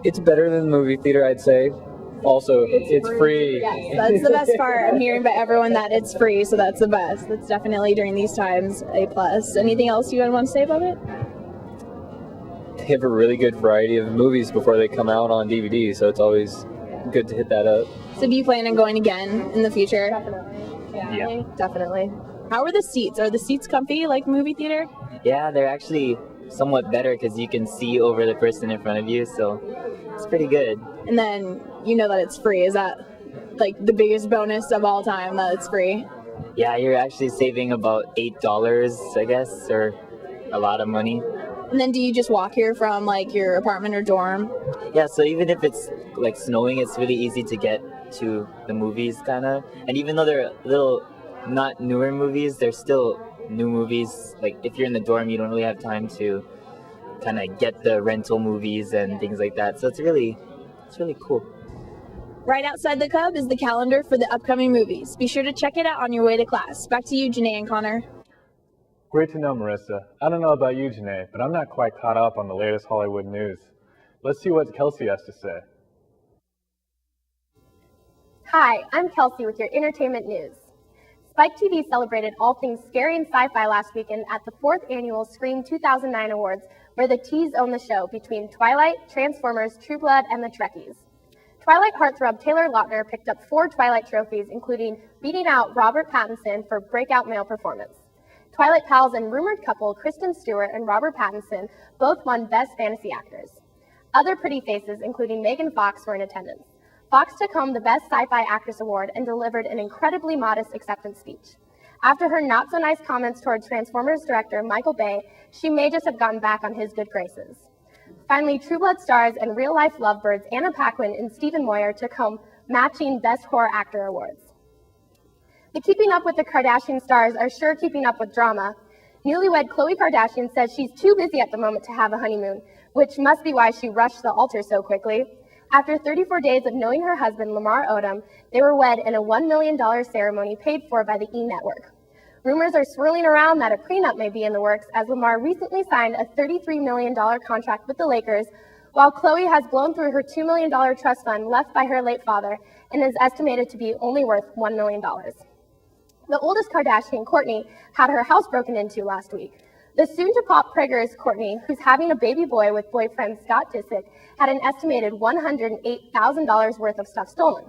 It's better than the movie theater, I'd say. Also, it's free. Yes, that's the best part. I'm hearing by everyone that it's free, so that's the best. That's definitely during these times a plus. Anything else you want to say about it? They have a really good variety of movies before they come out on DVD, so it's always good to hit that up. So do you plan on going again in the future? Definitely. Yeah. Definitely. How are the seats? Are the seats comfy like movie theater? Yeah, they're actually somewhat better because you can see over the person in front of you, so it's pretty good. And then you know that it's free. Is that like the biggest bonus of all time, that it's free? Yeah, you're actually saving about $8, I guess, or a lot of money. And then do you just walk here from like your apartment or dorm? Yeah, so even if it's like snowing, it's really easy to get to the movies, kind of. And even though they're little not newer movies, they're still new movies. Like if you're in the dorm, you don't really have time to kind of get the rental movies and things like that. So it's really cool. Right outside the Cub is the calendar for the upcoming movies. Be sure to check it out on your way to class. Back to you, Janae and Connor. Great to know, Marissa. I don't know about you, Janae, but I'm not quite caught up on the latest Hollywood news. Let's see what Kelsey has to say. Hi, I'm Kelsey with your entertainment news. Spike TV celebrated all things scary and sci-fi last weekend at the 4th annual Scream 2009 Awards, where the T's own the show between Twilight, Transformers, True Blood, and the Trekkies. Twilight heartthrob Taylor Lautner picked up 4 Twilight trophies, including beating out Robert Pattinson for breakout male performance. Twilight pals and rumored couple Kristen Stewart and Robert Pattinson both won Best Fantasy Actors. Other pretty faces, including Megan Fox, were in attendance. Fox took home the Best Sci-Fi Actress Award and delivered an incredibly modest acceptance speech. After her not-so-nice comments toward Transformers director Michael Bay, she may just have gotten back on his good graces. Finally, True Blood stars and real-life lovebirds Anna Paquin and Stephen Moyer took home matching Best Horror Actor awards. The Keeping Up with the Kardashian stars are sure keeping up with drama. Newlywed Khloe Kardashian says she's too busy at the moment to have a honeymoon, which must be why she rushed the altar so quickly. After 34 days of knowing her husband, Lamar Odom, they were wed in a $1 million ceremony paid for by the E! Network. Rumors are swirling around that a prenup may be in the works, as Lamar recently signed a $33 million contract with the Lakers, while Khloe has blown through her $2 million trust fund left by her late father and is estimated to be only worth $1 million. The oldest Kardashian, Kourtney, had her house broken into last week. The soon-to-pop Prager's Kourtney, who's having a baby boy with boyfriend Scott Disick, had an estimated $108,000 worth of stuff stolen.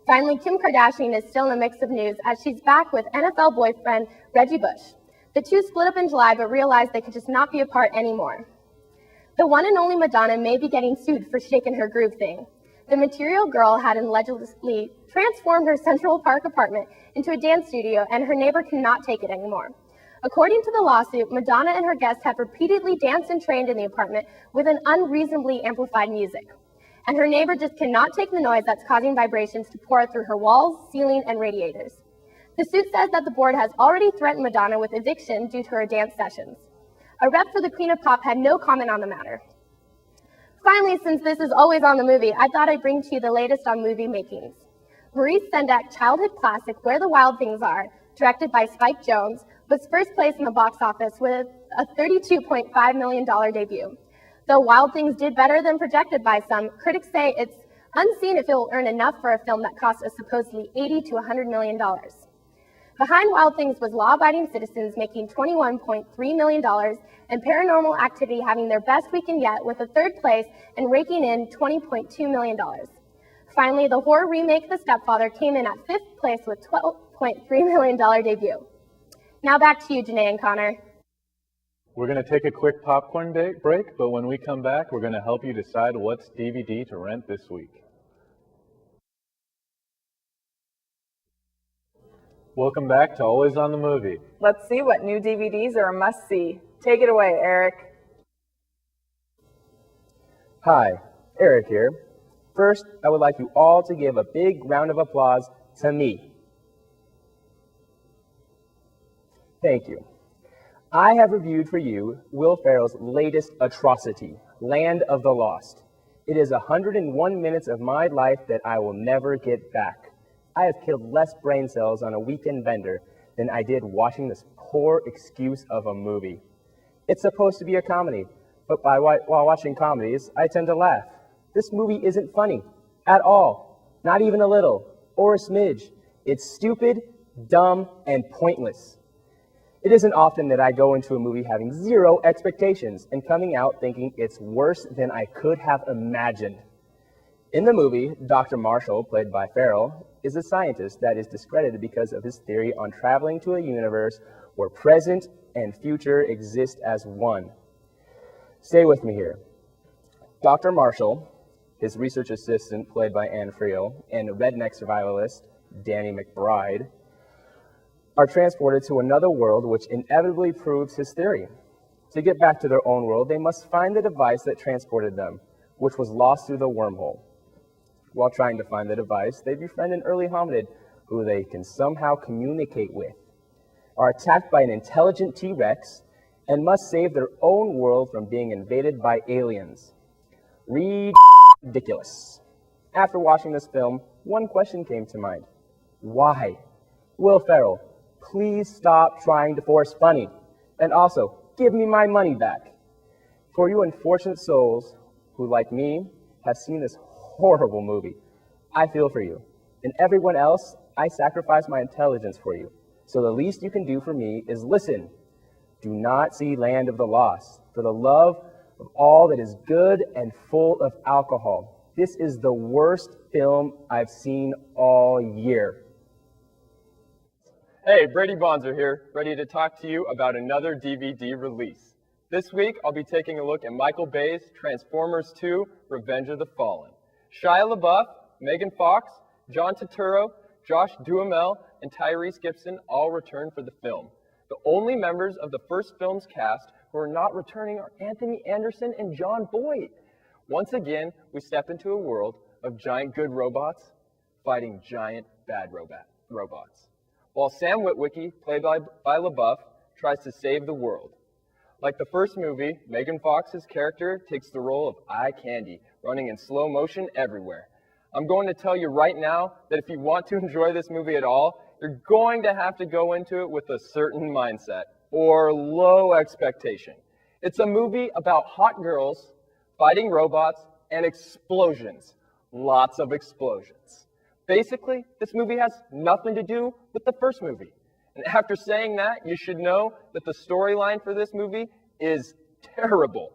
Finally, Kim Kardashian is still in a mix of news as she's back with NFL boyfriend Reggie Bush. The two split up in July but realized they could just not be apart anymore. The one and only Madonna may be getting sued for shaking her groove thing. The Material Girl had allegedly transformed her Central Park apartment into a dance studio, and her neighbor cannot take it anymore. According to the lawsuit, Madonna and her guests have repeatedly danced and trained in the apartment with an unreasonably amplified music. And her neighbor just cannot take the noise that's causing vibrations to pour through her walls, ceiling, and radiators. The suit says that the board has already threatened Madonna with eviction due to her dance sessions. A rep for the Queen of Pop had no comment on the matter. Finally, since this is always on the movie, I thought I'd bring to you the latest on movie makings. Maurice Sendak childhood classic Where the Wild Things Are, directed by Spike Jonze, was first place in the box office with a $32.5 million debut. Though Wild Things did better than projected by some, critics say it's unseen if it will earn enough for a film that cost a supposedly $80 to $100 million. Behind Wild Things was Law Abiding Citizens making $21.3 million and Paranormal Activity having their best weekend yet with a third place and raking in $20.2 million. Finally, the horror remake The Stepfather came in at fifth place with $12.3 million debut. Now back to you, Janae and Connor. We're going to take a quick popcorn break, but when we come back, we're going to help you decide what's DVD to rent this week. Welcome back to Always on the Movie. Let's see what new DVDs are a must-see. Take it away, Eric. Hi, Eric here. First, I would like you all to give a big round of applause to me. Thank you. I have reviewed for you Will Ferrell's latest atrocity, Land of the Lost. It is 101 minutes of my life that I will never get back. I have killed less brain cells on a weekend bender than I did watching this poor excuse of a movie. It's supposed to be a comedy, but while watching comedies, I tend to laugh. This movie isn't funny at all, not even a little, or a smidge. It's stupid, dumb, and pointless. It isn't often that I go into a movie having zero expectations and coming out thinking it's worse than I could have imagined. In the movie, Dr. Marshall, played by Farrell, is a scientist that is discredited because of his theory on traveling to a universe where present and future exist as one. Stay with me here. Dr. Marshall, his research assistant, played by Anne Friel, and redneck survivalist, Danny McBride, are transported to another world which inevitably proves his theory. To get back to their own world, they must find the device that transported them, which was lost through the wormhole. While trying to find the device, they befriend an early hominid who they can somehow communicate with, are attacked by an intelligent T-Rex, and must save their own world from being invaded by aliens. Ridiculous. After watching this film, one question came to mind. Why? Will Ferrell, please stop trying to force funny. And also, give me my money back. For you unfortunate souls who, like me, have seen this horrible movie, I feel for you. And everyone else, I sacrifice my intelligence for you. So the least you can do for me is listen. Do not see Land of the Lost, for the love of all that is good and full of alcohol. This is the worst film I've seen all year. Hey, Brady Bonzer here, ready to talk to you about another DVD release. This week, I'll be taking a look at Michael Bay's Transformers 2, Revenge of the Fallen. Shia LaBeouf, Megan Fox, John Turturro, Josh Duhamel, and Tyrese Gibson all return for the film. The only members of the first film's cast who are not returning are Anthony Anderson and John Boyd. Once again, we step into a world of giant good robots fighting giant bad robots. While Sam Witwicky, played by LaBeouf, tries to save the world. Like the first movie, Megan Fox's character takes the role of eye candy, running in slow motion everywhere. I'm going to tell you right now that if you want to enjoy this movie at all, you're going to have to go into it with a certain mindset or low expectation. It's a movie about hot girls fighting robots and explosions. Lots of explosions. Basically, this movie has nothing to do with the first movie. And after saying that, you should know that the storyline for this movie is terrible.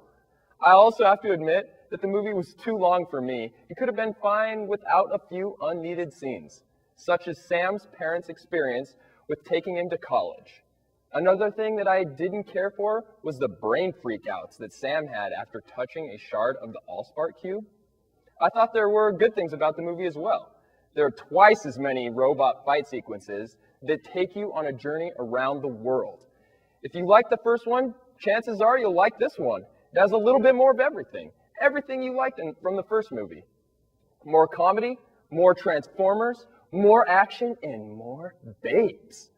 I also have to admit that the movie was too long for me. It could have been fine without a few unneeded scenes, such as Sam's parents' experience with taking him to college. Another thing that I didn't care for was the brain freakouts that Sam had after touching a shard of the Allspark cube. I thought there were good things about the movie as well. There are twice as many robot fight sequences that take you on a journey around the world. If you like the first one, chances are you'll like this one. It has a little bit more of everything. Everything you liked from the first movie. More comedy, more Transformers, more action, and more babes.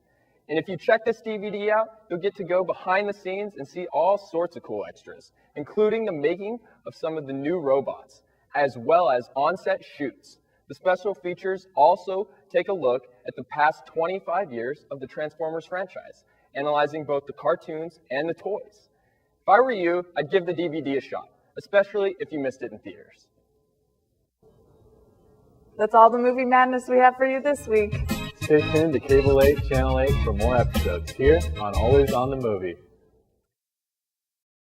And if you check this DVD out, you'll get to go behind the scenes and see all sorts of cool extras, including the making of some of the new robots, as well as on-set shoots. The special features also take a look at the past 25 years of the Transformers franchise, analyzing both the cartoons and the toys. If I were you, I'd give the DVD a shot, especially if you missed it in theaters. That's all the movie madness we have for you this week. Stay tuned to Cable 8, Channel 8 for more episodes here on Always on the Movie.